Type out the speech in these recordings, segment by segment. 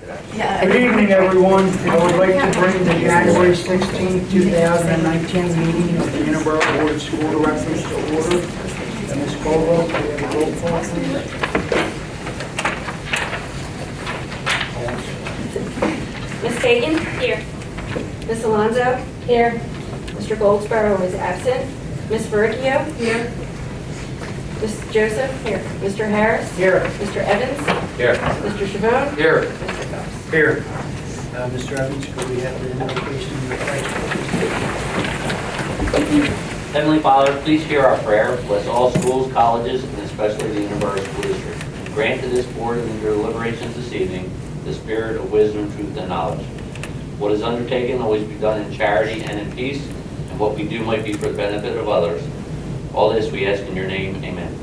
Good evening, everyone. I would like to bring the January 16, 2019 meeting of the Interboro Board of School Directors to order. Ms. Colwell, can we have a roll call, please? Ms. Fagan? Here. Ms. Alonso? Here. Mr. Goldsboro is absent. Ms. Vergio? Here. Ms. Joseph? Here. Mr. Harris? Here. Mr. Evans? Here. Mr. Chavone? Here. Mr. Phelps? Here. Mr. Evans, could we have the invocation of the flag? Heavenly Father, please hear our prayer. Bless all schools, colleges, and especially the Interboro School District. Grant to this board and their deliberations this evening the spirit of wisdom, truth, and knowledge. What is undertaken always be done in charity and in peace, and what we do might be for the benefit of others. All this we ask in your name. Amen.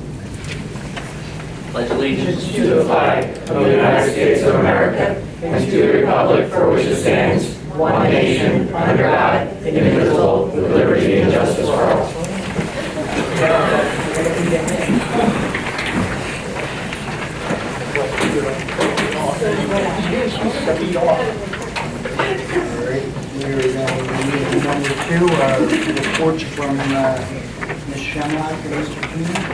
Pledge allegiance To the flag of the United States of America and to the republic for which it stands, one nation, under God, indivisible, with liberty and justice for all. We're going to number 2, reports from Ms. Shamrock and Mr. Keenan.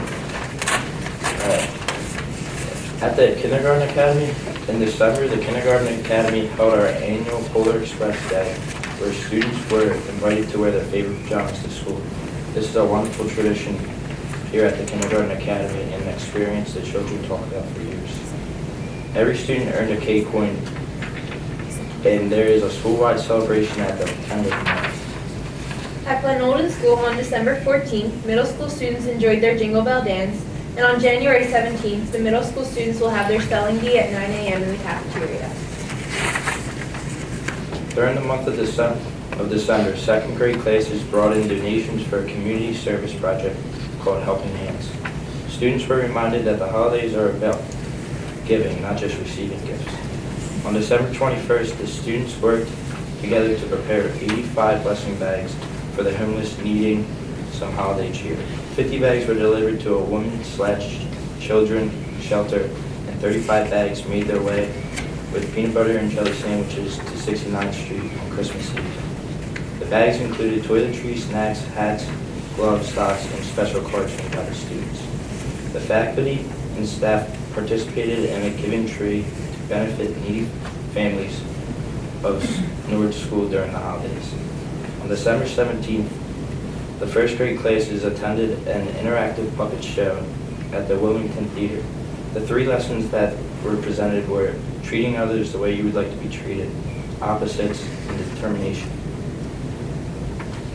At the Kindergarten Academy, in December, the Kindergarten Academy held our annual Polar Express Day, where students were invited to wear their favorite pajamas to school. This is a wonderful tradition here at the Kindergarten Academy and an experience that children talk about for years. Every student earned a K-coin, and there is a school-wide celebration at the end of the month. At Glen Olden School on December 14th, middle school students enjoyed their Jingle Bell Dance, and on January 17th, the middle school students will have their spelling bee at 9 a.m. in the cafeteria. During the month of December, second grade classes brought in donations for a community service project called Helping Hands. Students were reminded that the holidays are about giving, not just receiving gifts. On December 21st, the students worked together to prepare 85 blessing bags for the homeless needing some holiday cheer. 50 bags were delivered to a women/children shelter, and 35 bags made their way with peanut butter and jelly sandwiches to 69th Street on Christmas Eve. The bags included toiletries, snacks, hats, gloves, socks, and special cards made by the students. The faculty and staff participated in a giving tree to benefit needy families of Newark School during the holidays. On December 17th, the first grade classes attended an interactive puppet show at the Wilmington Theater. The 3 lessons that were presented were treating others the way you would like to be treated, opposites, and determination.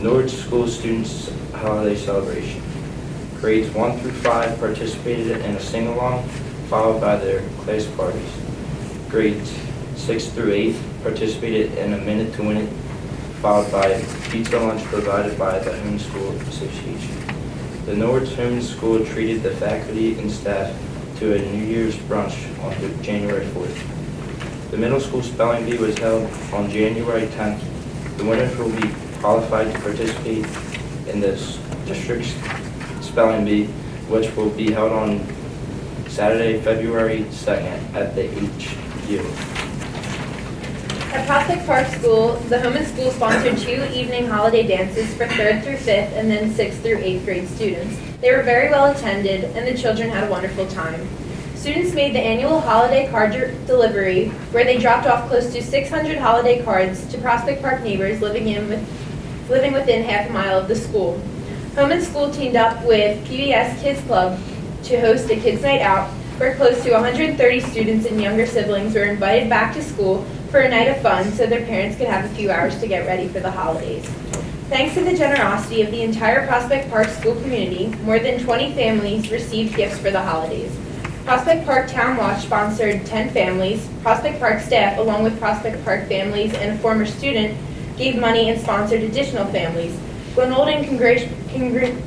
Newark School Students Holiday Celebration. Grades 1 through 5 participated in a sing-along, followed by their class parties. Grades 6 through 8 participated in a Minute to Win It, followed by pizza lunch provided by the Homeschool Association. The Newark Homeschool treated the faculty and staff to a New Year's brunch on January 4th. The middle school spelling bee was held on January 10th. The winners will be qualified to participate in the district's spelling bee, which will be held on Saturday, February 2nd at the HU. At Prospect Park School, the Home and School sponsored 2 evening holiday dances for 3rd through 5th and then 6th through 8th grade students. They were very well attended, and the children had a wonderful time. Students made the annual holiday card delivery, where they dropped off close to 600 holiday cards to Prospect Park neighbors living within half a mile of the school. Home and School teamed up with PBS Kids Club to host a Kids Night Out, where close to 130 students and younger siblings were invited back to school for a night of fun so their parents could have a few hours to get ready for the holidays. Thanks to the generosity of the entire Prospect Park school community, more than 20 families received gifts for the holidays. Prospect Park Town Watch sponsored 10 families. Prospect Park staff, along with Prospect Park families and a former student, gave money and sponsored additional families. Glen Olden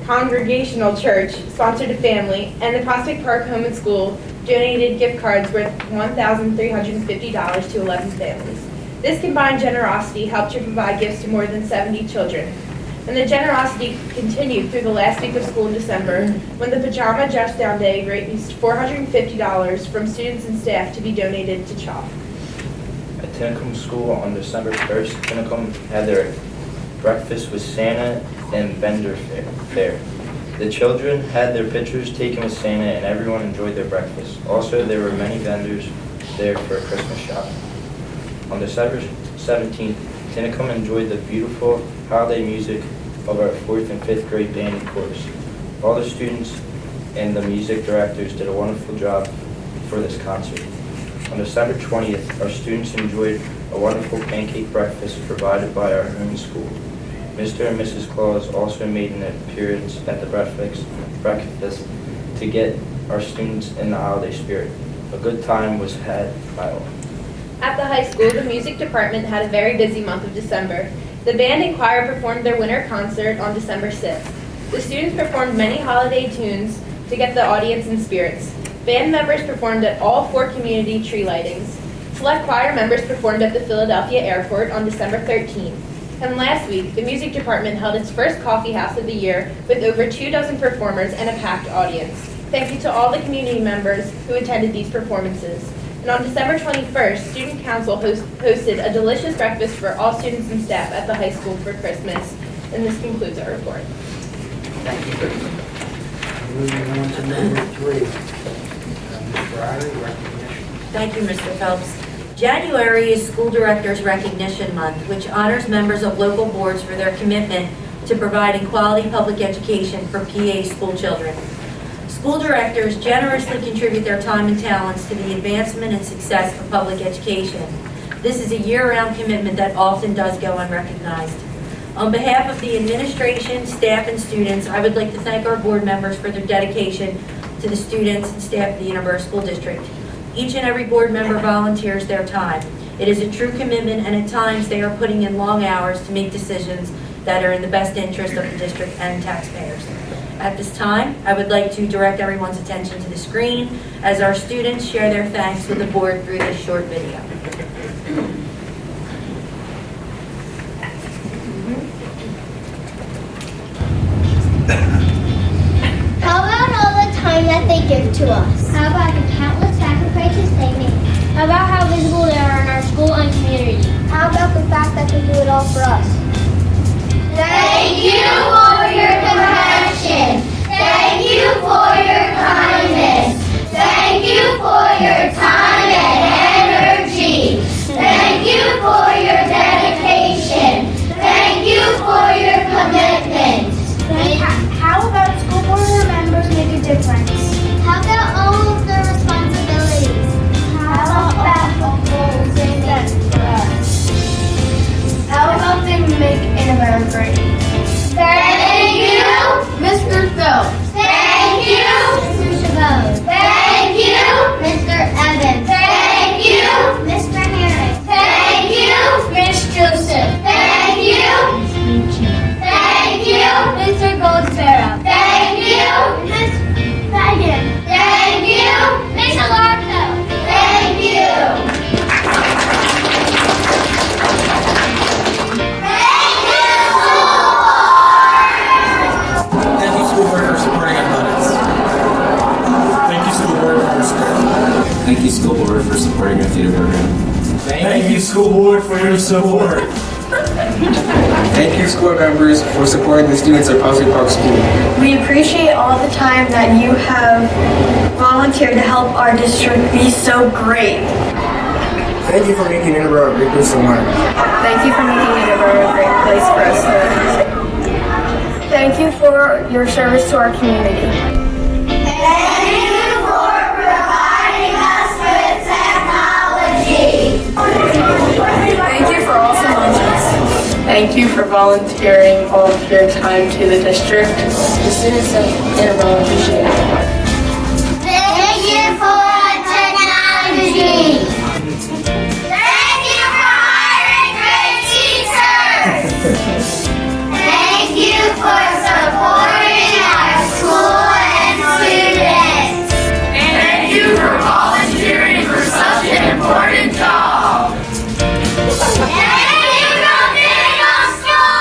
Congregational Church sponsored a family, and the Prospect Park Home and School donated gift cards worth $1,350 to 11 families. This combined generosity helped to provide gifts to more than 70 children. And the generosity continued through the last week of school in December, when the Pajama Dress Down Day raised $450 from students and staff to be donated to CHOP. At Tinicum School on December 1st, Tinicum had their breakfast with Santa and vendor fair. The children had their pictures taken with Santa and everyone enjoyed their breakfast. Also, there were many vendors there for Christmas shopping. On December 17th, Tinicum enjoyed the beautiful holiday music of our 4th and 5th grade band and chorus. All the students and the music directors did a wonderful job for this concert. On December 20th, our students enjoyed a wonderful pancake breakfast provided by our home school. Mr. and Mrs. Claus also made an appearance at the breakfast to get our students in the holiday spirit. A good time was had by all. At the high school, the music department had a very busy month of December. The band and choir performed their winter concert on December 6th. The students performed many holiday tunes to get the audience in spirits. Band members performed at all 4 community tree lightings. Select choir members performed at the Philadelphia Airport on December 13th. And last week, the music department held its first coffee house of the year with over 24 performers and a packed audience. Thank you to all the community members who attended these performances. And on December 21st, Student Council hosted a delicious breakfast for all students and staff at the high school for Christmas. And this concludes our report. Thank you. Moving on to number 3. Ms. Riley, recognition. Thank you, Mr. Phelps. January is School Directors Recognition Month, which honors members of local boards for their commitment to providing quality public education for PA school children. School directors generously contribute their time and talents to the advancement and success of public education. This is a year-round commitment that often does go unrecognized. On behalf of the administration, staff, and students, I would like to thank our board members for their dedication to the students and staff of the Interboro School District. Each and every board member volunteers their time. It is a true commitment, and at times they are putting in long hours to make decisions that are in the best interest of the district and taxpayers. At this time, I would like to direct everyone's attention to the screen as our students share their thanks with the board through this short video. How about all the time that they give to us? How about the countless sacrifices they make? How about how visible they are in our school and community? How about the fact that they do it all for us? Thank you for your compassion. Thank you for your kindness. Thank you for your time and energy. Thank you for your dedication. Thank you for your commitment. How about school board members make a difference? How about all of their responsibilities? How about the goals they set for us? How about they make Interboro great? Thank you, Mr. Phelps. Thank you, Mr. Chabot. Thank you, Mr. Evans. Thank you, Mr. Harris. Thank you, Miss Joseph. Thank you, thank you, Mr. Goldsparrow. Thank you, Miss Megan. Thank you, Miss Alonso. Thank you. Thank you, school board, for supporting athletics. Thank you, school board, for your support. Thank you, school board, for supporting our theater program. Thank you, school board, for your support. Thank you, school members, for supporting the students at Positive Park School. We appreciate all the time that you have volunteered to help our district be so great. Thank you for making Interboro a great place to learn. Thank you for making Interboro a great place for us to live. Thank you for your service to our community. Thank you for providing us with technology. Thank you for awesome lunches. Thank you for volunteering all of your time to the district. The students of Interboro appreciate it. Thank you for technology. Thank you for hiring great teachers. Thank you for supporting our school and students. Thank you for volunteering for such an important job. Thank you for being on school.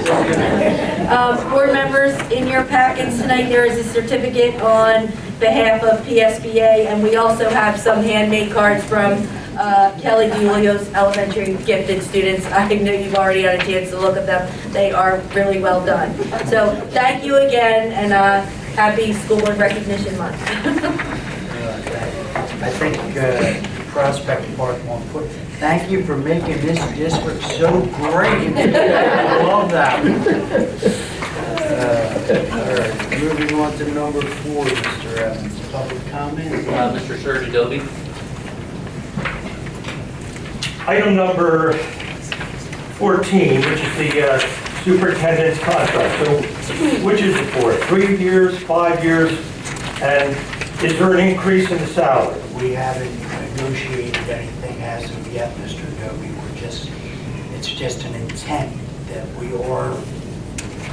Board members, in your packets tonight, there is a certificate on behalf of PSBA, and we also have some handmade cards from Kelly DeLeo's elementary gifted students. I know you've already had a chance to look at them. They are really well done. So thank you again, and happy School Board Recognition Month. I think Prospect Park won't put, thank you for making this district so great. I love that. All right, moving on to number 4, Mr. Evans, public comment. Mr. Surgeon-Dobie. Item number 14, which is the superintendent's contract. So which is it for? 3 years, 5 years? And is there an increase in the salary? We haven't negotiated anything as of yet, Mr. Dobie. It's just an intent that we are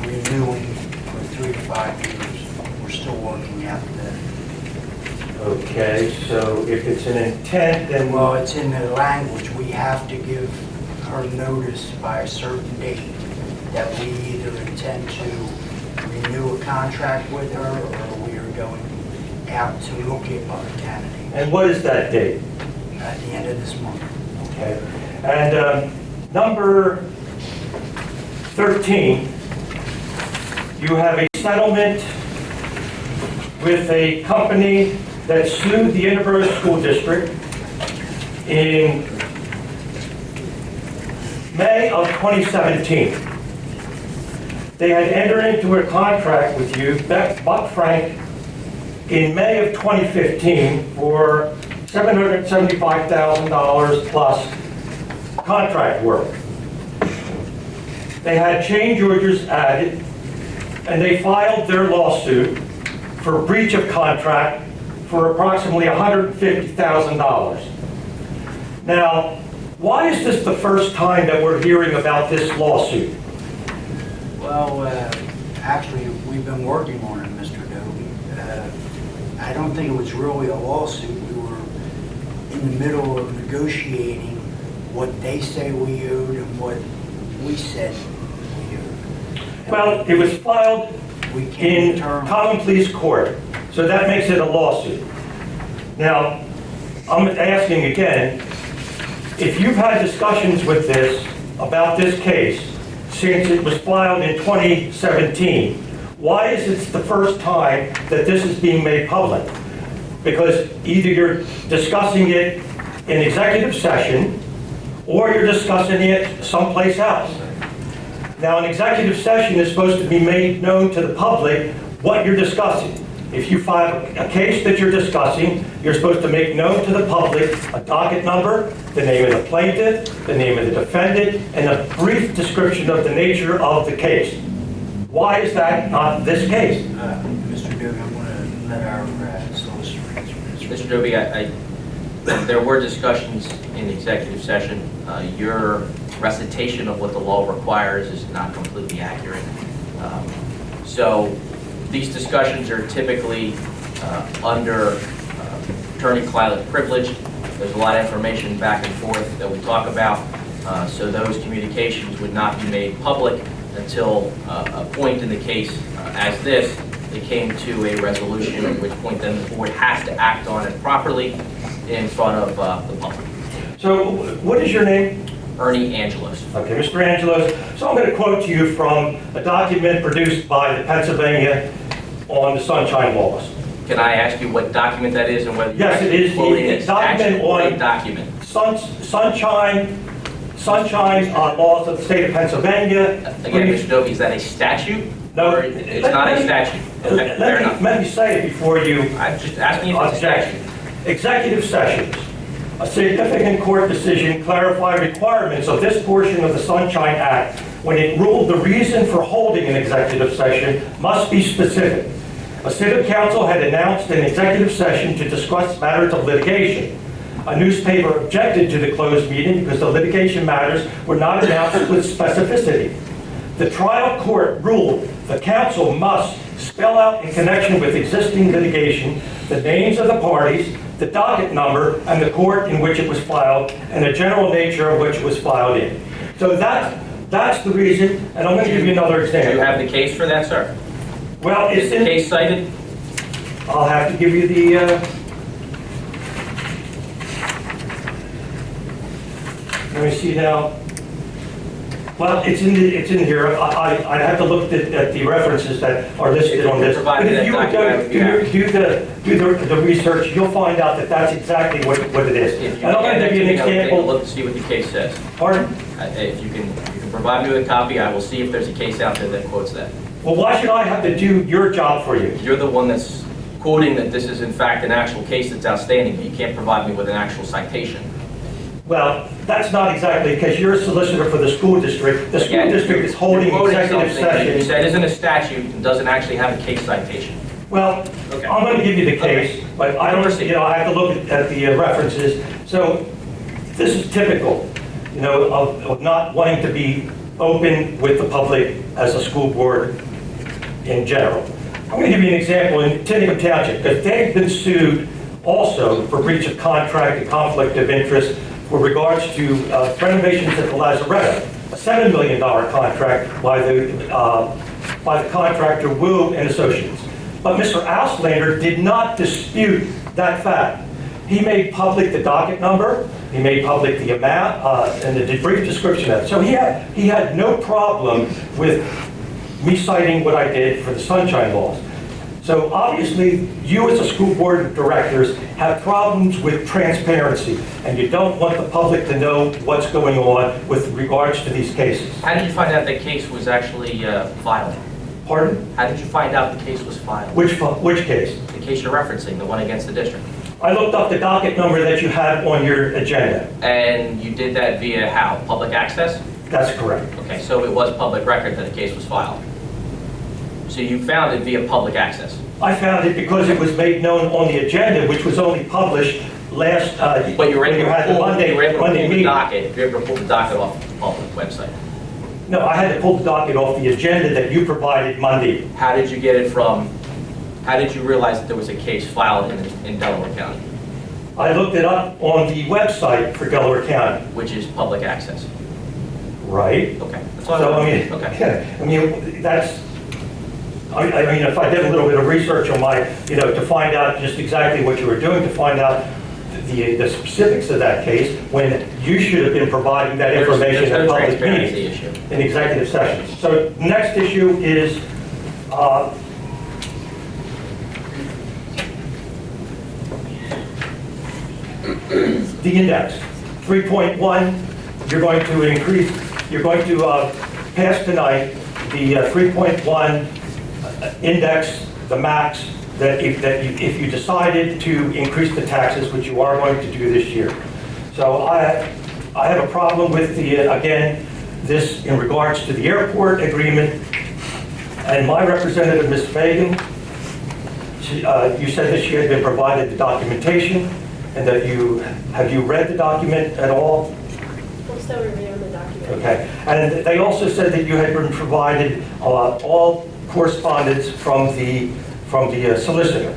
renewing for 3 to 5 years. We're still working out the, Okay, so if it's an intent, then well, it's in the language. We have to give her notice by a certain date that we either intend to renew a contract with her or we are going out to look at other candidates and what is that date? at the end of this month. Okay. And number 13, you have a settlement with a company that sued the Interboro School District in May of 2017. They had entered into a contract with you, Buck Frank, in May of 2015 for $775,000 plus contract work. They had change orders added, and they filed their lawsuit for breach of contract for approximately $150,000. Now, why is this the first time that we're hearing about this lawsuit? Well, actually, we've been working on it, Mr. Dobie. I don't think it was really a lawsuit. We were in the middle of negotiating what they say we owed and what we said we owed. Well, it was filed We came in to terms. common pleas court, so that makes it a lawsuit. Now, I'm asking again, if you've had discussions with this, about this case, since it was filed in 2017, why is it the first time that this is being made public? Because either you're discussing it in executive session, or you're discussing it someplace else. Now, an executive session is supposed to be made known to the public what you're discussing. If you file a case that you're discussing, you're supposed to make known to the public a docket number, the name of the plaintiff, the name of the defendant, and a brief description of the nature of the case. Why is that not this case? Mr. Dobie, I'm going to let our solicitor answer this. Mr. Dobie, there were discussions in executive session. Your recitation of what the law requires is not completely accurate. So these discussions are typically under attorney-client privilege. There's a lot of information back and forth that we talk about, so those communications would not be made public until a point in the case as this, they came to a resolution, at which point then the board has to act on it properly in front of the public. So what is your name? Ernie Angelos. Okay, Mr. Angelos. So I'm going to quote to you from a document produced by the Pennsylvania on the Sunshine Laws. Can I ask you what document that is and whether Yes, it is quoting the a statute document or a on document? Sunshine laws of the state of Pennsylvania. Again, Mr. Dobie, is that a statute? No. Or it's not a statute. Okay, fair enough. Let me say it before you I'm just asking if it's a statute. Executive sessions. A significant court decision clarified requirements of this portion of the Sunshine Act when it ruled the reason for holding an executive session must be specific. A city council had announced an executive session to discuss matters of litigation. A newspaper objected to the closed meeting because the litigation matters were not announced with specificity. The trial court ruled the council must spell out in connection with existing litigation the names of the parties, the docket number, and the court in which it was filed, and the general nature of which it was filed in. So that That's the reason, and I'm going to give you another Do example. you have the case for that, sir? Well, Is it's the in, case cited? I'll have to give you the, let me see now. Well, it's in here. I'd have to look at the references that are listed on this. Provide But if that you would document, do the research, you'll find out that that's exactly what it is. If you And I'm can, going to give you an I'll take a example. look to see what the case says. Pardon? If you can provide me with a copy, I will see if there's a case out there that quotes that. Well, why should I have to do your job for you? You're the one that's quoting that this is in fact an actual case that's outstanding, but you can't provide me with an actual citation. Well, that's not exactly, because you're a solicitor for the school district. The school Again, district is holding you're quoting executive something that You session. said isn't a statute and doesn't actually have a case citation. Well, Okay. I'm going to give you the case, but I don't, I have to look at the references. So this is typical, of not wanting to be open with the public as a school board in general. I'm going to give you an example in Tinicum Township, because they've been sued also for breach of contract and conflict of interest with regards to renovations at the Lazaretto, a $7 million contract by the contractor Wu and Associates. But Mr. Auslander did not dispute that fact. He made public the docket number, he made public the amount, and the brief description of it. So he had no problem with me citing what I did for the sunshine laws. So obviously, you as a school board of directors have problems with transparency, and you don't want the public to know what's going on with regards to these cases. How did you find out the case was actually filed? Pardon? How did you find out the case was filed? Which case? The case you're referencing, the one against the district. I looked up the docket number that you have on your agenda. And you did that via how? Public access? That's correct. Okay, so it was public record that the case was filed. So you found it via public access? I found it because it was made known on the agenda, which was only published last, But you were when able you had the to pull Monday the meeting. docket, you were able to pull the docket off the public website. No, I had to pull the docket off the agenda that you provided Monday. How did you get it from, how did you realize that there was a case filed in Delaware County, I looked it up on the website for Delaware County. which is public access? Right? Okay. That's all So, wanted. Okay. I mean, that's, I mean, if I did a little bit of research on my, to find out just exactly what you were doing, to find out the specifics of that case, when you should have been providing that information There's at no public transparency meetings, issue. in executive sessions. So next issue is, the index. 3.1, you're going to increase, you're going to pass tonight the 3.1 index, the max, that if you decided to increase the taxes, which you are going to do this year. So I have a problem with again, this in regards to the airport agreement. And my representative, Ms. Fagan, you said that she had been provided the documentation, and that have you read the document at all? We're still reviewing the document. Okay. And they also said that you had been provided all correspondence from the solicitor.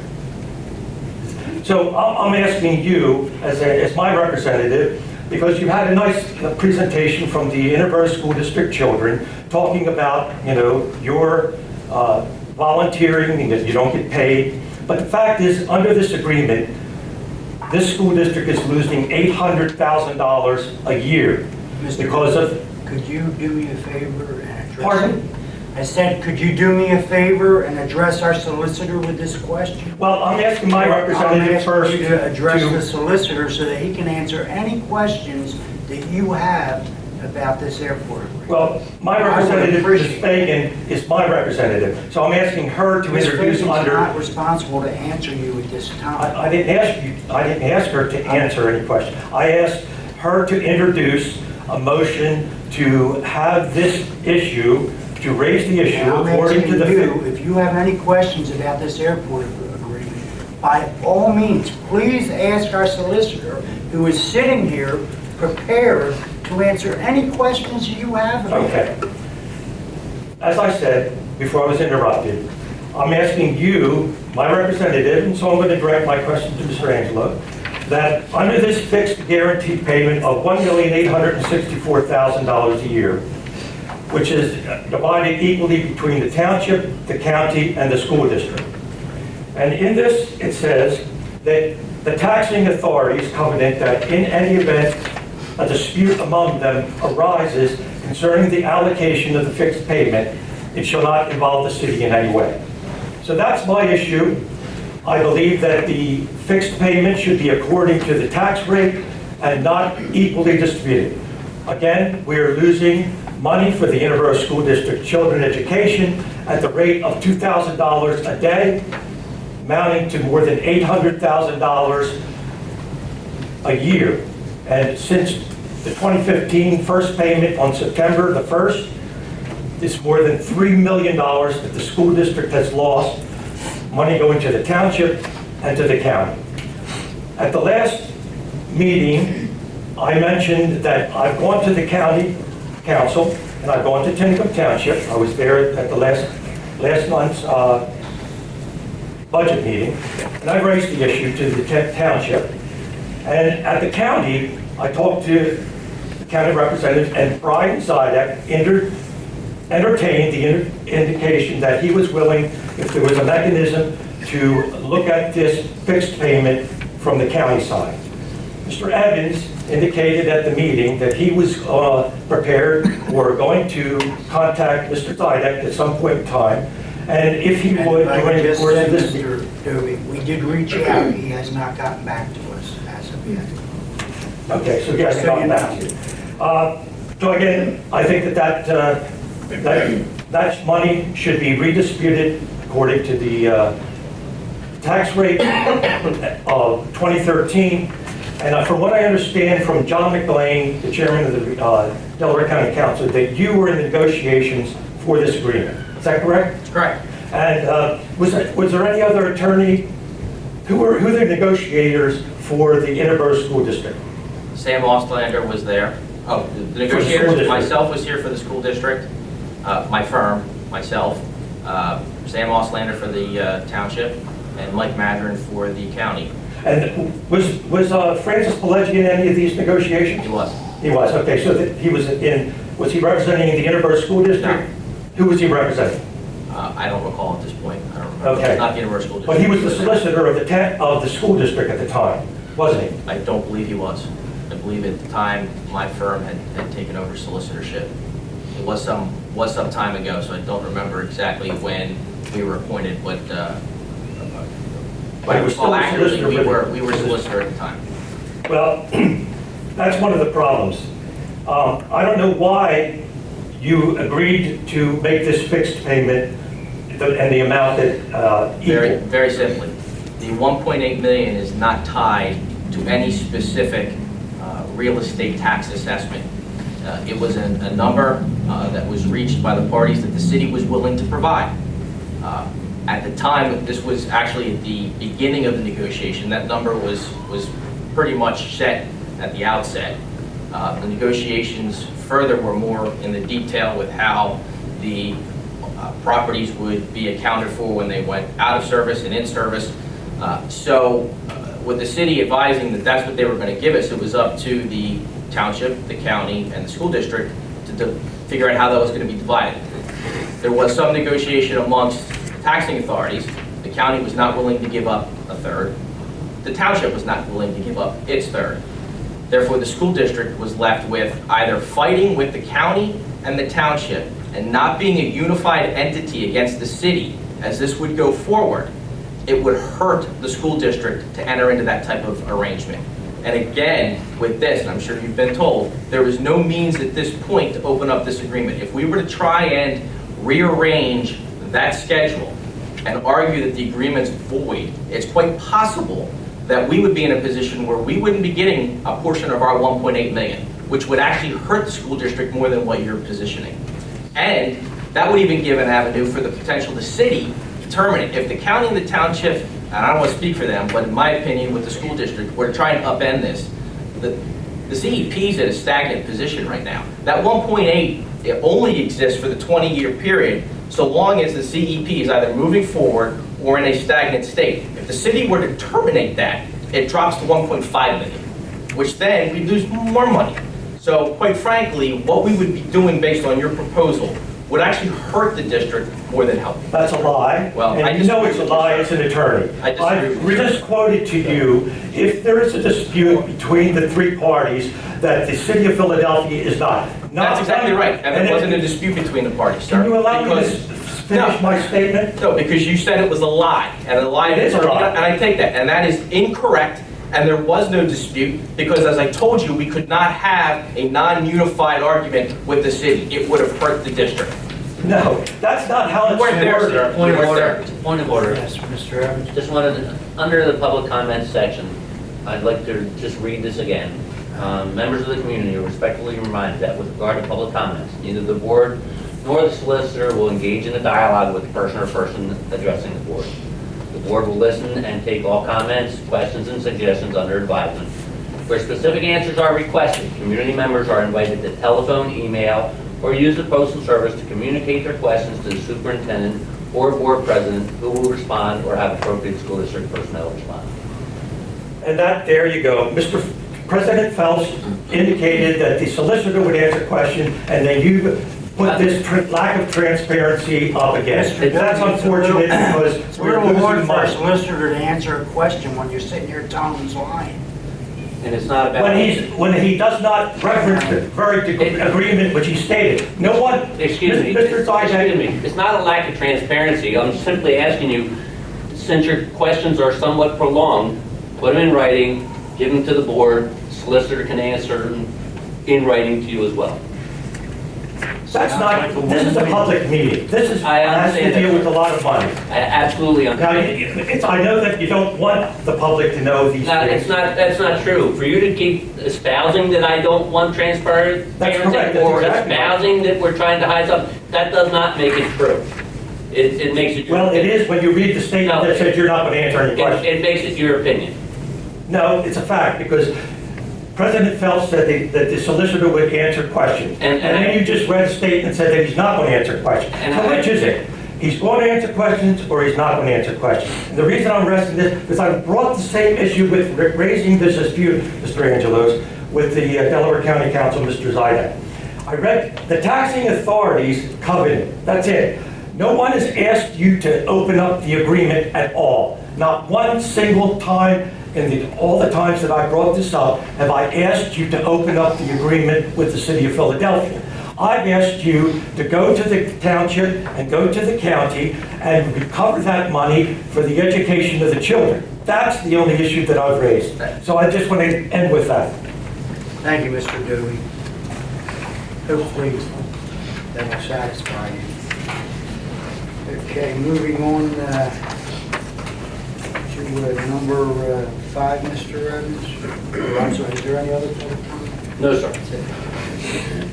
So I'm asking you, as my representative, because you had a nice presentation from the Interboro School District children talking about, your volunteering and that you don't get paid. But the fact is, under this agreement, this school district is losing $800,000 a year because of... Could you do me a favor and address... Pardon? I said, could you do me a favor and address our solicitor with this question? Well, I'm asking my representative first I'm asking you to address the solicitor so that he can answer any questions that you have about this airport agreement. Well, my representative, Ms. Fagan, is my representative, so I'm asking her to Ms. introduce Fagan's under... not responsible to answer you at this time. I didn't ask her to answer any question. I asked her to introduce a motion to have this issue, to raise the issue I'm according to asking you, the... if you have any questions about this airport agreement, by all means, please ask our solicitor, who is sitting here prepared to answer any questions you have about it. Okay. As I said before I was interrupted, I'm asking you, my representative, and so I'm going to direct my question to Mr. Angelo, that under this fixed guaranteed payment of $1,864,000 a year, which is divided equally between the township, the county, and the school district. And in this, it says that the taxing authorities covenant that in any event a dispute among them arises concerning the allocation of the fixed payment, it shall not involve the city in any way. So that's my issue. I believe that the fixed payment should be according to the tax rate and not equally distributed. Again, we are losing money for the Interboro School District children education at the rate of $2,000 a day, amounting to more than $800,000 a year. And since the 2015 first payment on September the 1st, it's more than $3 million that the school district has lost, money going to the township and to the county. At the last meeting, I mentioned that I've gone to the county council and I've gone to Tinicum Township. I was there at the last month's budget meeting, and I raised the issue to the township. And at the county, I talked to the county representative, and Brian Zidek entertained the indication that he was willing, if there was a mechanism, to look at this fixed payment from the county side. Mr. Evans indicated at the meeting that he was prepared or going to contact Mr. Zidek at some point in time, and if he would, during the course of this... Mr. Dovey, we did reach out, he has not gotten back to us as of yet. Okay, so he hasn't gotten back to you. So again, I think that money should be redistributed according to the tax rate of 2013. And from what I understand from John McLean, the chairman of the Delaware County Council, that you were in negotiations for this agreement. Is that correct? That's correct. And was there any other attorney? Who are the negotiators for the Interboro School District? Sam Ostlander was there. Oh, the negotiators, myself was here for the school district, my firm, myself, Sam Ostlander for the township, and Mike Madron for the county. And was Francis Pileggi in any of these negotiations? He was. He was, okay, so that he was he representing the Interboro School District? No. Who was he representing? I don't recall at this point. I don't remember. Okay. It's not the Interboro School District. But he was the solicitor of the school district at the time, wasn't he? I don't believe he was. I believe at the time my firm had taken over solicitorship. It was some time ago, so I don't remember exactly when we were appointed, but But he was still a solicitor. we were solicitor at the time. Well, that's one of the problems. I don't know why you agreed to make this fixed payment and the amount that Very, very simply, the 1.8 million is not tied to any specific real estate tax assessment. It was a number that was reached by the parties that the city was willing to provide. At the time, this was actually at the beginning of the negotiation, that number was pretty much set at the outset. The negotiations further were more in the detail with how the properties would be accounted for when they went out of service and in service. With the city advising that that's what they were going to give us, it was up to the township, the county, and the school district to figure out how that was going to be divided. There was some negotiation amongst taxing authorities. The county was not willing to give up a third. The township was not willing to give up its third. Therefore, the school district was left with either fighting with the county and the township and not being a unified entity against the city as this would go forward. It would hurt the school district to enter into that type of arrangement. And again, with this, and I'm sure you've been told, there was no means at this point to open up this agreement. If we were to try and rearrange that schedule and argue that the agreement's void, it's quite possible that we would be in a position where we wouldn't be getting a portion of our 1.8 million, which would actually hurt the school district more than what you're positioning. And that would even give an avenue for the potential the city to terminate. If the county and the township, and I don't want to speak for them, but in my opinion with the school district, were to try and upend this, the CEP is at a stagnant position right now. That 1.8, it only exists for the 20-year period, so long as the CEP is either moving forward or in a stagnant state. If the city were to terminate that, it drops to 1.5 million, which then we lose more money. So quite frankly, what we would be doing based on your proposal would actually hurt the district more than help it. That's a lie. Well, I And you know disagree it's a with lie you, as an attorney. I disagree with you. just quoted to you, if there is a dispute between the three parties, that the city of Philadelphia is not. That's exactly right, and there wasn't a dispute between the parties, sir. Can you allow me to because- finish my statement? No, because you said it was a lie, and a lie It is a lie. And I take that, and that is incorrect, and there was no dispute, because as I told you, we could not have a non-unified argument with the city. It would have hurt the district. No, that's not how You it's weren't there, worded. sir. Point You of weren't order, there. point of order. Yes, Mr. Evans. Just wanted, under the public comments section, I'd like to just read this again. Members of the community are respectfully reminded that with regard to public comments, neither the board nor the solicitor will engage in a dialogue with the person or person addressing the board. The board will listen and take all comments, questions, and suggestions under advisement. Where specific answers are requested, community members are invited to telephone, email, or use the postal service to communicate their questions to the superintendent or board president, who will respond or have appropriate school district personnel respond. And that, there you go. Mr. President Phelps indicated that the solicitor would answer questions, and then you put this lack of transparency up again. Mr. That's Doty, it's a unfortunate little- because It's a we're little hard losing for a money. solicitor to answer a question when you're sitting here telling him he's lying. And it's not about... When he does not reference the very agreement which he stated. No one, Excuse me. Mr. Zajak, It's not a lack of transparency. I'm simply asking you, since your questions are somewhat prolonged, put them in writing, give them to the board, solicitor can answer them in writing to you as well. that's not, this is a public meeting. This is, I has to understand deal that. with a lot of money. I absolutely Now, understand. I know that you don't want the public to know these No, things. that's not true. For you to keep espousing that I don't want transparency That's correct. That's or exactly right. espousing that we're trying to hide something, that does not make it true. It makes it your Well, it opinion. is when you read the statement No. that says you're not going to answer any questions. It makes it your opinion. No, it's a fact, because President Phelps said that the solicitor would answer questions. And- And then you just read a statement that said that he's not going to answer questions. And So I- which is it? He's going to answer questions or he's not going to answer questions? And the reason I'm resting this, because I brought the same issue with raising this dispute, Mr. Angelos, with the Delaware County Council, Mr. Zidek. I read the taxing authorities covenant, that's it. No one has asked you to open up the agreement at all. Not one single time in all the times that I brought this up have I asked you to open up the agreement with the city of Philadelphia. I've asked you to go to the township and go to the county and recover that money for the education of the children. That's the only issue that I've raised. So I just want to end with that. Thank you, Mr. Doty. Hopefully, that will satisfy you. Okay, moving on to number 5, Mr. Evans. I'm sorry, is there any other public comment? No, sir.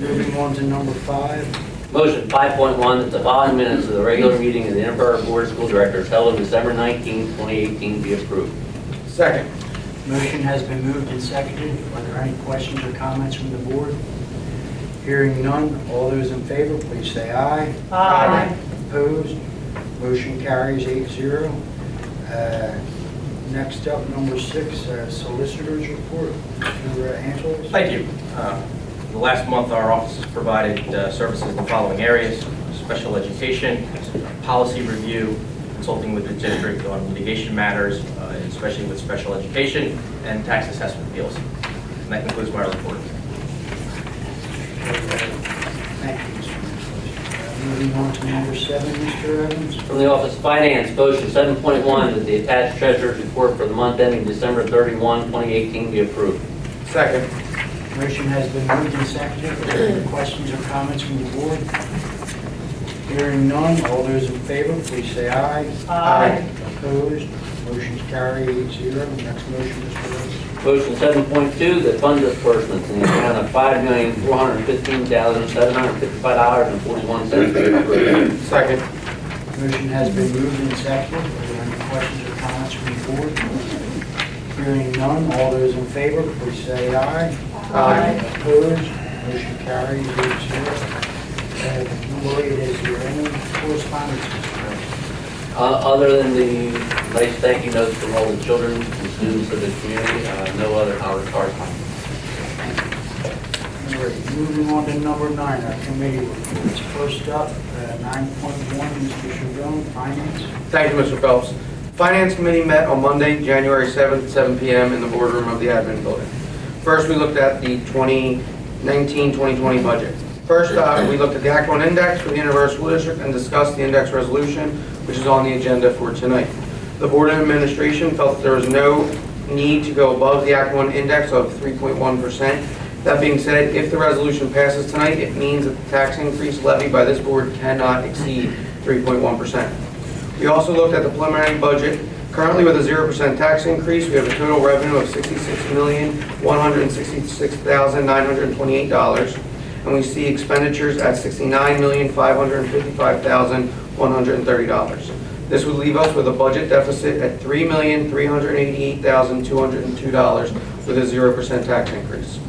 Moving on to number 5. Motion 5.1, that the following minutes of the regular meeting of the Interboro Board of School Directors held on December 19, 2018 be approved. Second. Motion has been moved and seconded. Are there any questions or comments from the board? Hearing none, all those in favor, please say aye. Aye. Opposed? Motion carries 8-0. Next up, number 6, Solicitor's Report. Mr. Angelos? Thank you. The last month, our office has provided services in the following areas: special education, policy review, consulting with the district on litigation matters, especially with special education, and tax assessment appeals. And that concludes my report. Thank you, Mr. Angelos. Moving on to number 7, Mr. Evans. From the Office of Finance, motion 7.1, that the attached treasurer's report for the month ending December 31, 2018 be approved. Second. Motion has been moved and seconded. Are there any questions or comments from the board? Hearing none, all those in favor, please say aye. Aye. Opposed? Motion's carried 8-0. Next motion, Mr. Evans. Motion 7.2, that fund disbursements in the amount of $5,415,755.41 be approved. Second. Motion has been moved and seconded. Are there any questions or comments from the board? Hearing none, all those in favor, please say aye. Aye. Opposed? Motion carries 8-0. Number 8, is there any correspondence, Mr. Evans? Other than the nice thank you notes from all the children and students of the community, no other correspondence. 3. Moving on to number 9, our committee reports. First up, 9.1, Mr. Chavon, Finance. Thank you, Mr. Phelps. Finance Committee met on Monday, January 7th, 7 p.m. in the boardroom of the admin building. First, we looked at the 2019-2020 budget. First, we looked at the Act 1 index for the Interboro School District and discussed the index resolution, which is on the agenda for tonight. The Board of Administration felt that there was no need to go above the Act 1 index of 3.1%. That being said, if the resolution passes tonight, it means that the tax increase levied by this board cannot exceed 3.1%. We also looked at the preliminary budget. Currently with a 0% tax increase, we have a total revenue of $66,166,928, and we see expenditures at $69,555,130. This would leave us with a budget deficit at $3,388,202 with a 0% tax increase.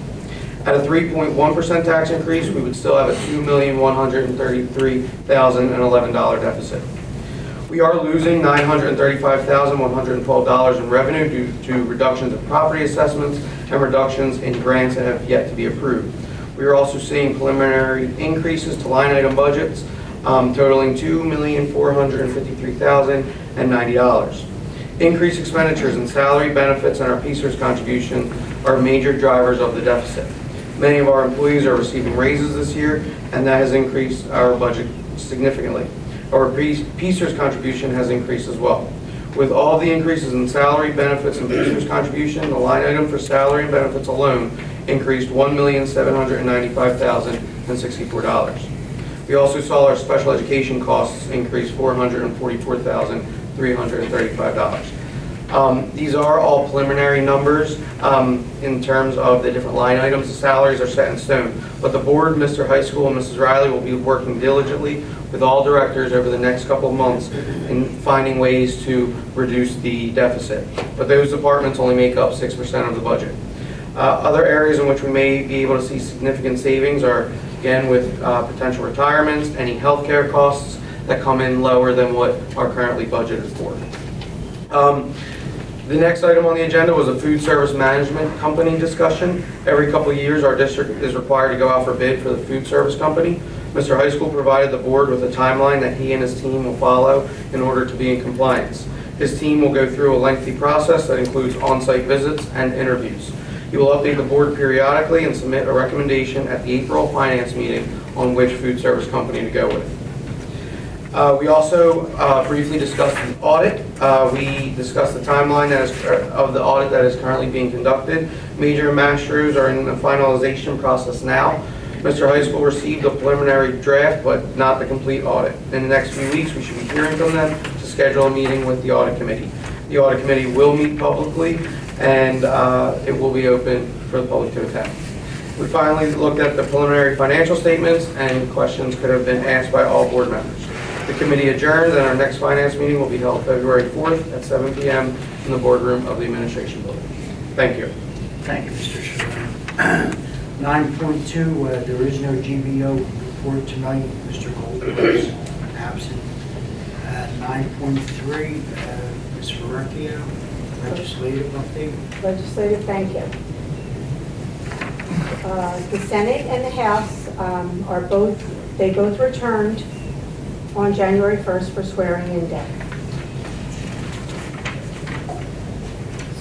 At a 3.1% tax increase, we would still have a $2,133,011 deficit. We are losing $935,112 in revenue due to reductions in property assessments and reductions in grants that have yet to be approved. We are also seeing preliminary increases to line item budgets totaling $2,453,090. Increased expenditures in salary, benefits, and our PSERS contribution are major drivers of the deficit. Many of our employees are receiving raises this year, and that has increased our budget significantly. Our PSERS contribution has increased as well. With all the increases in salary, benefits, and PSERS contribution, the line item for salary and benefits alone increased $1,795,064. We also saw our special education costs increase $444,335. These are all preliminary numbers in terms of the different line items. The salaries are set in stone, but the board, Mr. High School and Mrs. Riley, will be working diligently with all directors over the next couple of months in finding ways to reduce the deficit. But those departments only make up 6% of the budget. Other areas in which we may be able to see significant savings are, again, with potential retirements, any healthcare costs that come in lower than what are currently budgeted for. The next item on the agenda was a food service management company discussion. Every couple of years, our district is required to go out for bid for the food service company. Mr. High School provided the board with a timeline that he and his team will follow in order to be in compliance. His team will go through a lengthy process that includes on-site visits and interviews. He will update the board periodically and submit a recommendation at the April finance meeting on which food service company to go with. We also briefly discussed the audit. We discussed the timeline of the audit that is currently being conducted. Major masters are in the finalization process now. Mr. High School received a preliminary draft, but not the complete audit. In the next few weeks, we should be hearing from them to schedule a meeting with the audit committee. The audit committee will meet publicly, and it will be open for the public to attend. We finally looked at the preliminary financial statements, and questions could have been asked by all board members. The committee adjourned, and our next finance meeting will be held February 4th at 7 p.m. in the boardroom of the administration building. Thank you. Thank you, Mr. Chavon. 9.2, there is no GBO report tonight. Mr. Goldberg is absent. 9.3, Ms. Verrecchio, legislative update. Legislative, thank you. The Senate and the House they both returned on January 1st for swearing-in day.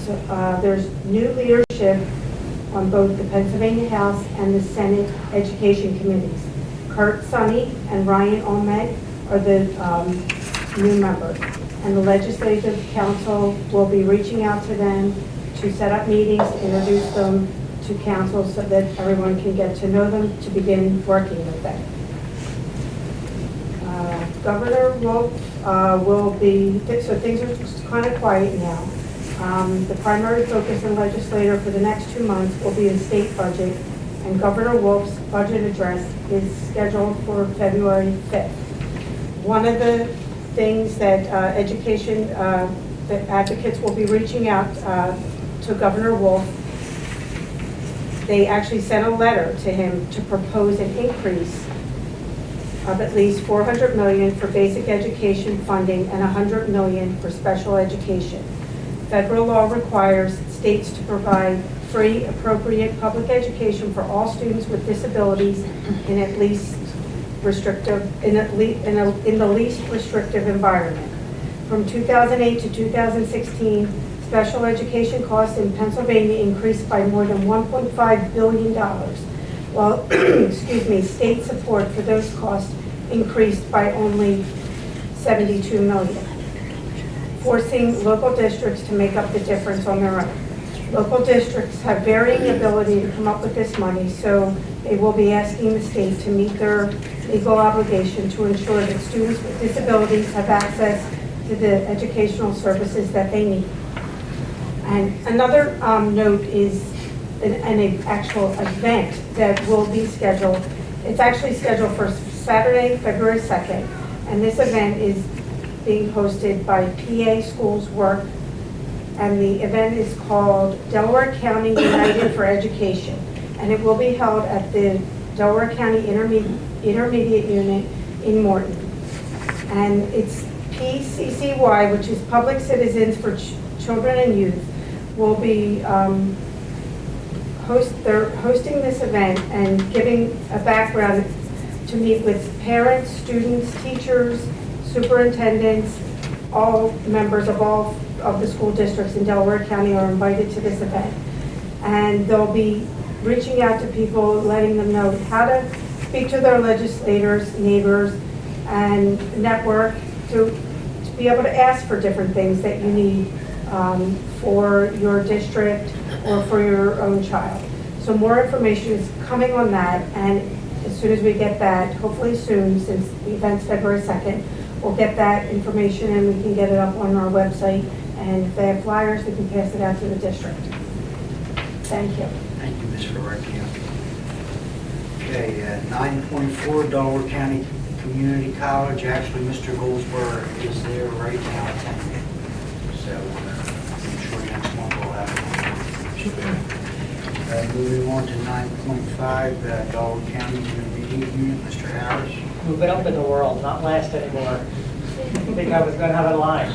So there's new leadership on both the Pennsylvania House and the Senate Education Committees. Kurt Sonny and Ryan Olmed are the new members, and the Legislative Council will be reaching out to them to set up meetings, introduce them to council so that everyone can get to know them to begin working with them. Governor Wolf will be, so things are kind of quiet now. The primary focus in legislature for the next 2 months will be the state budget, and Governor Wolf's budget address is scheduled for February 5th. One of the things that that advocates will be reaching out to Governor Wolf, they actually sent a letter to him to propose an increase of at least $400 million for basic education funding and $100 million for special education. Federal law requires states to provide free, appropriate public education for all students with disabilities in at least restrictive, in the least restrictive environment. From 2008 to 2016, special education costs in Pennsylvania increased by more than $1.5 billion, while excuse me, state support for those costs increased by only $72 million, forcing local districts to make up the difference on their own. Local districts have varying ability to come up with this money, so they will be asking the state to meet their legal obligation to ensure that students with disabilities have access to the educational services that they need. And another note is an actual event that will be scheduled. It's actually scheduled for Saturday, February 2nd, and this event is being hosted by PA Schools Work, and the event is called Delaware County United for Education, and it will be held at the Delaware County Intermediate Unit in Morton. And it's PCCY, which is Public Citizens for Children and Youth, will be they're hosting this event and giving a background to meet with parents, students, teachers, superintendents, all members of all of the school districts in Delaware County are invited to this event. And they'll be reaching out to people, letting them know how to speak to their legislators, neighbors, and network to be able to ask for different things that you need for your district or for your own child. So more information is coming on that, and as soon as we get that, hopefully soon, since the event's February 2nd, we'll get that information and we can get it up on our website, and if they have flyers, we can pass it out to the district. Thank you. Thank you, Ms. Ferrecchio. Okay, 9.4 Delaware County Community College. Actually, Mr. Goldsboro is there right now attending. So I'm sure next month we'll have it. Moving on to 9.5 Delaware County Intermediate Unit, Mr. Harris. Move it up in the world, not last anymore. I think I was going to have a line.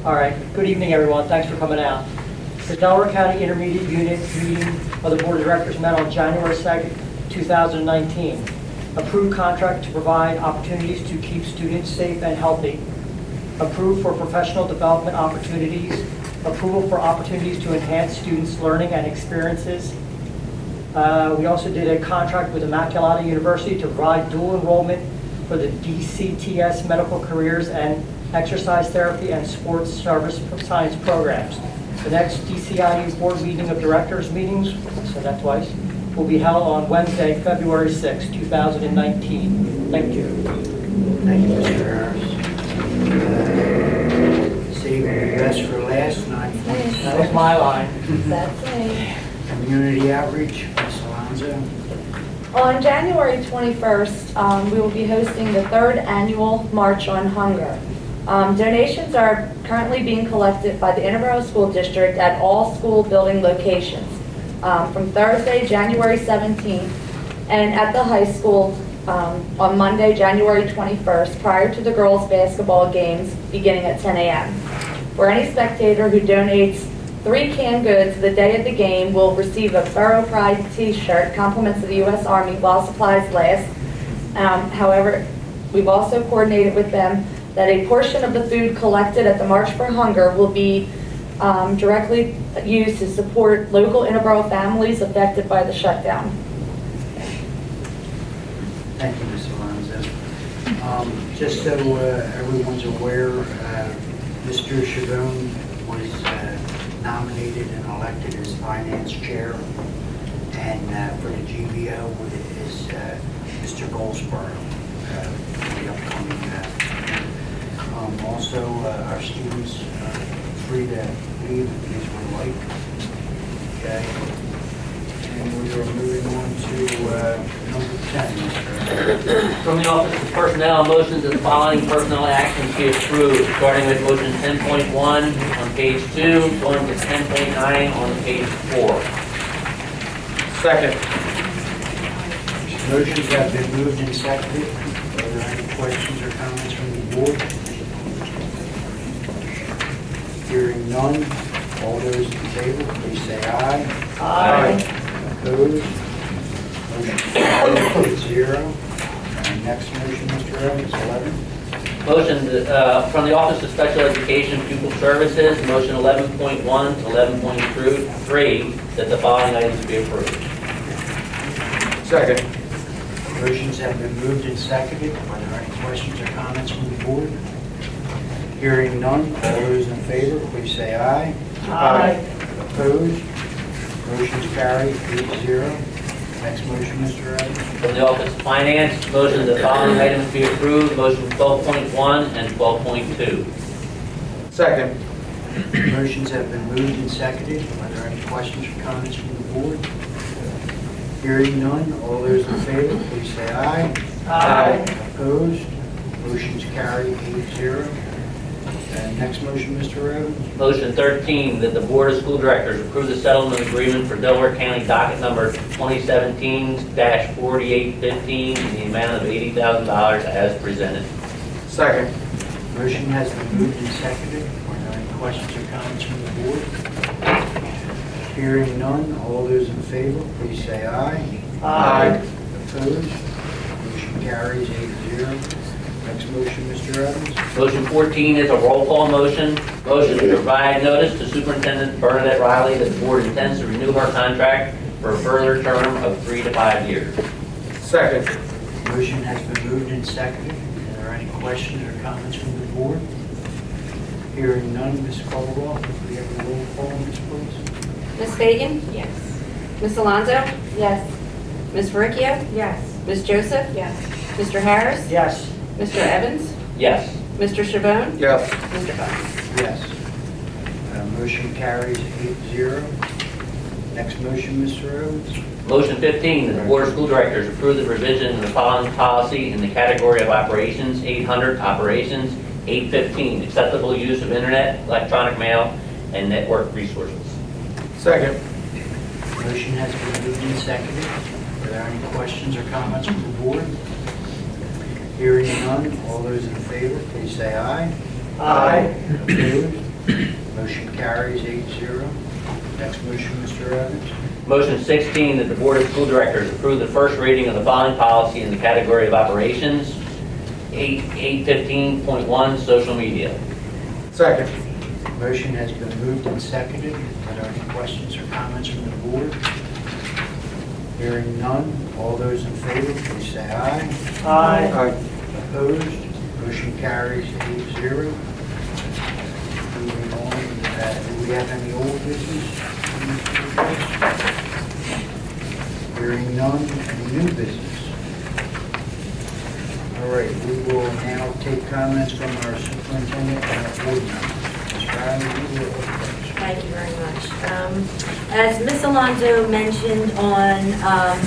All right, good evening, everyone. Thanks for coming out. The Delaware County Intermediate Unit meeting of the Board of Directors met on January 2nd, 2019. Approved contract to provide opportunities to keep students safe and healthy. Approved for professional development opportunities. Approval for opportunities to enhance students' learning and experiences. We also did a contract with Immaculata University to provide dual enrollment for the DCTS medical careers and exercise therapy and sports service science programs. The next DCIU board meeting of directors meetings, I said that twice, will be held on Wednesday, February 6, 2019. Thank you. Thank you, Mr. Harris. Saving the best for last, 9.6. That was my line. That's me. Community outreach, Ms. Alonzo. On January 21st, we will be hosting the third annual March on Hunger. Donations are currently being collected by the Interboro School District at all school building locations from Thursday, January 17th, and at the high school on Monday, January 21st, prior to the girls' basketball games beginning at 10 a.m. For any spectator who donates 3 canned goods the day of the game will receive a Borough Pride t-shirt, compliments of the U.S. Army while supplies last. However, we've also coordinated with them that a portion of the food collected at the March for Hunger will be directly used to support local Interboro families affected by the shutdown. Thank you, Ms. Alonzo. Just so everyone's aware, Mr. Chabon was nominated and elected as finance chair, and for the GBO is Mr. Goldsboro for the upcoming. Also, our students are free to leave if these would like. Okay. And we are moving on to number 10, Mr. From the Office of Personnel, motions of the following personnel actions be approved, starting with motion 10.1 on page 2, going to 10.9 on page 4. Second. Motions have been moved and seconded. Are there any questions or comments from the board? Hearing none, All those in favor, please say aye. Aye. Opposed? Motion carries 8-0. And next motion, Mr. Evans, 11. Motion from the Office of Special Education Pupil Services, motion 11.1 to 11.3, that the following items be approved. Second. Motions have been moved and seconded. Are there any questions or comments from the board? Hearing none, all those in favor, please say aye. Aye. Opposed? Motion's carried 8-0. Next motion, Mr. Evans. From the Office of Finance, motion that the following items be approved, motion 12.1 and 12.2. Second. Motions have been moved and seconded. Are there any questions or comments from the board? Hearing none, all those in favor, please say aye. Aye. Opposed? Motion's carried 8-0. And next motion, Mr. Evans. Motion 13, that the Board of School Directors approve the settlement agreement for Delaware County docket number 2017-4815 in the amount of $80,000 as presented. Second. Motion has been moved and seconded. Are there any questions or comments from the board? Hearing none, all those in favor, please say aye. Aye. Opposed? Motion carries 8-0. Next motion, Mr. Evans. Motion 14 is a roll call motion. Motion to provide notice to Superintendent Bernadette Riley that the board intends to renew her contract for a further term of 3 to 5 years. Second. Motion has been moved and seconded. Are there any questions or comments from the board? Hearing none, Ms. Caldwell, could we have a roll call, Ms. please? Ms. Fagan? Yes. Ms. Alonso? Yes. Ms. Verricchio? Yes. Ms. Joseph? Yes. Mr. Harris? Yes. Mr. Evans? Yes. Mr. Chabon? Yes. Mr. Fox? Yes. Motion carries 8-0. Next motion, Mr. Evans. Motion 15, that the Board of School Directors approve the revision of the following policy in the category of operations, 800 operations, 815 acceptable use of internet, electronic mail, and network resources. Second. Motion has been moved and seconded. Are there any questions or comments from the board? Hearing none, all those in favor, please say aye. Aye. Opposed? Motion carries 8-0. Next motion, Mr. Evans. Motion 16, that the Board of School Directors approve the first reading of the following policy in the category of operations, 815.1 social media. Second. Motion has been moved and seconded. Are there any questions or comments from the board? Hearing none, all those in favor, please say aye. Aye. Opposed? Motion carries 8-0. Moving on, do we have any old business? Hearing none, any new business? All right, we will now take comments from our superintendent and our board members. Ms. Riley, you will go first. Thank you very much. As Ms. Alonso mentioned on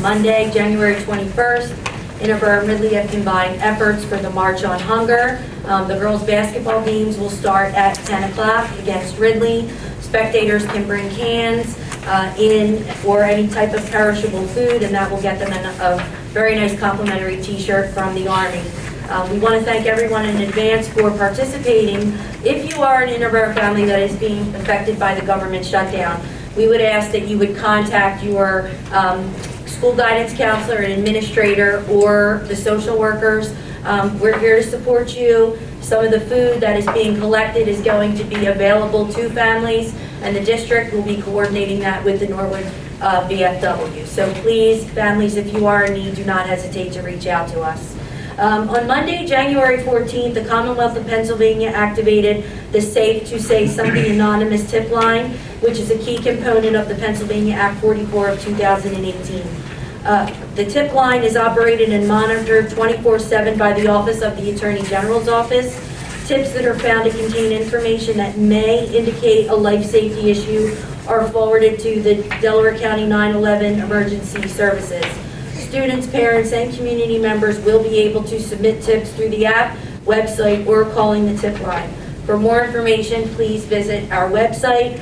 Monday, January 21st, Interboro and Ridley have combined efforts for the March on Hunger. The girls' basketball games will start at 10 o'clock against Ridley. Spectators can bring cans or any type of perishable food, and that will get them a very nice complimentary t-shirt from the Army. We want to thank everyone in advance for participating. If you are an Interboro family that is being affected by the government shutdown, we would ask that you would contact your school guidance counselor and administrator or the social workers. We're here to support you. Some of the food that is being collected is going to be available to families, and the district will be coordinating that with the Norwood VFW. So please, families, if you are in need, do not hesitate to reach out to us. On Monday, January 14th, the Commonwealth of Pennsylvania activated the Safe to Say Something Anonymous tip line, which is a key component of the Pennsylvania Act 44 of 2018. The tip line is operated and monitored 24/7 by the Office of the Attorney General's Office. Tips that are found to contain information that may indicate a life safety issue are forwarded to the Delaware County 911 Emergency Services. Students, parents, and community members will be able to submit tips through the app, website, or calling the tip line. For more information, please visit our website.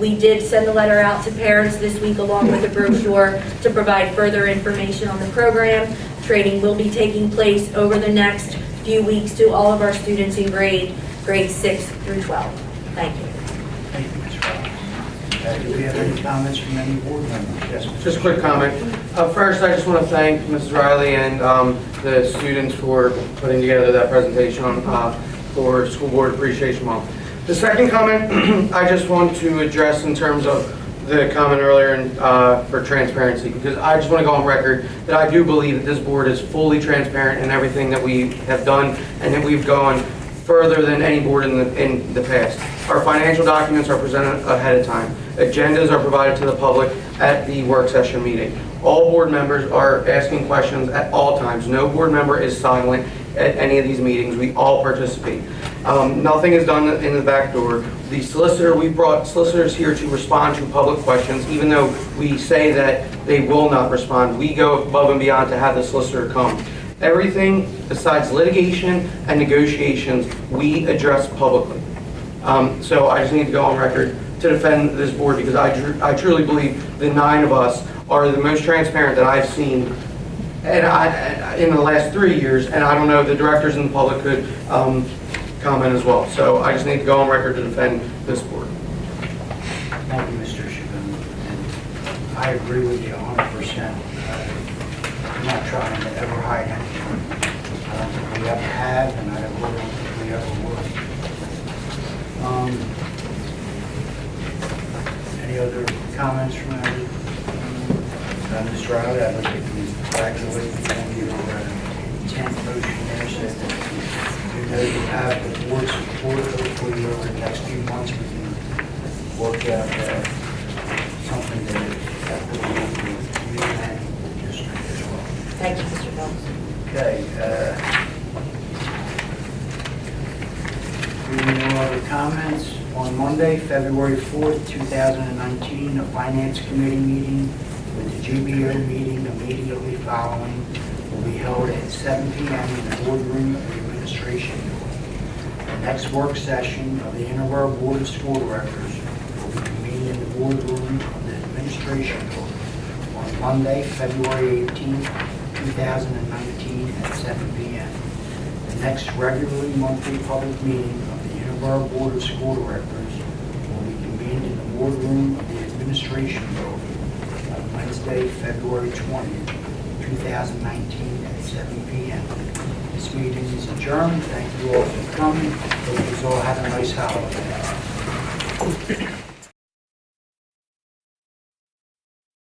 We did send a letter out to parents this week along with a brochure to provide further information on the program. Training will be taking place over the next few weeks to all of our students in grades 6 through 12. Thank you. Thank you, Ms. Rollins. Do we have any comments from any board members? Yes, Mr. Just a quick comment. First, I just want to thank Mrs. Riley and the students for putting together that presentation for School Board Appreciation Month. The second comment I just want to address in terms of the comment earlier for transparency, because I just want to go on record that I do believe that this board is fully transparent in everything that we have done and that we've gone further than any board in the past. Our financial documents are presented ahead of time. Agendas are provided to the public at the work session meeting. All board members are asking questions at all times. No board member is silent at any of these meetings. We all participate. Nothing is done in the back door. The solicitor, we brought solicitors here to respond to public questions, even though we say that they will not respond. We go above and beyond to have the solicitor come. Everything besides litigation and negotiations, we address publicly. So I just need to go on record to defend this board, because I truly believe the 9 of us are the most transparent that I've seen in the last 3 years, and I don't know, the directors and the public could comment as well. So I just need to go on record to defend this board. Thank you, Mr. Chabon. And I agree with you 100%. I'm not trying to ever hide anything. I don't think we ever have, and I don't think we ever will. Any other comments from any? Mr. Riley, I'd like to congratulate you on your 10th motion there. So that you know you have the board's support. Hopefully over the next few months we can work out something that will be you and the district as well. Thank you, Mr. Phelps. Okay. Any other comments? On Monday, February 4th, 2019, a Finance Committee meeting with the GBO meeting immediately following will be held at 7 p.m. in the boardroom of the administration building. The next work session of the Interboro Board of School Directors will be convened in the boardroom of the administration building on Monday, February 18th, 2019 at 7 p.m. The next regularly monthly public meeting of the Interboro Board of School Directors will be convened in the boardroom of the administration building on Wednesday, February 20th, 2019 at 7 p.m. This meeting is adjourned. Thank you all for coming. Hope you all have a nice holiday.